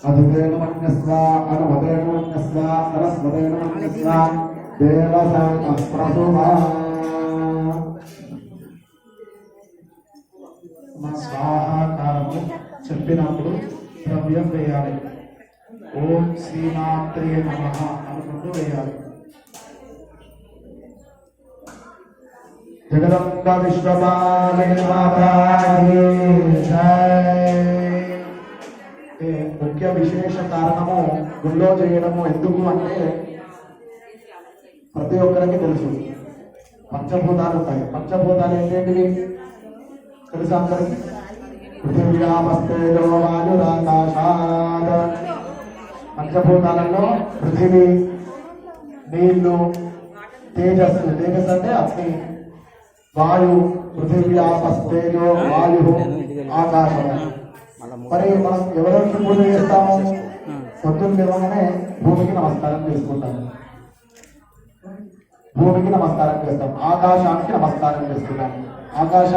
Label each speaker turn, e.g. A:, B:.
A: అధిదేన మన్యస్వ అనుమదేన మన్యస్వ సరస్వదేన మన్యస్వ దేవసాన ప్రసుమా మా స్వాహాకారము చెప్పినప్పుడు ద్రవ్యం వేయాలి. ఓం శ్రీమాత్రే నమః అనుకుంటూ వేయాలి. జగదంబ విశ్వపాలిని మాతాకి జై. ముఖ్య విశేష కారణము గుళ్ళో చేయడము ఎందుకు అంటే ప్రతి ఒక్కరికి తెలుసు పంచభూతాలు ఉంటాయి. పంచభూతాలు ఏంటంటివి తెలుసా అందరికి? పృథివ్యాపస్తేజో వాయురాకాశాత్. పంచభూతాలలో పృథివీ, నీళ్లు, తేజస్సు, తేజస్సు అంటే అగ్ని, వాయు, పృథివ్యాపస్తేజో వాయు, ఆకాశము. మరి మనం ఎవరికి పూజ చేస్తాము? పొద్దున్న లేవగానే భూమికి నమస్కారం చేసుకుంటాము, భూమికి నమస్కారం చేస్తాం, ఆకాశానికి నమస్కారం చేస్తున్నాం. ఆకాశ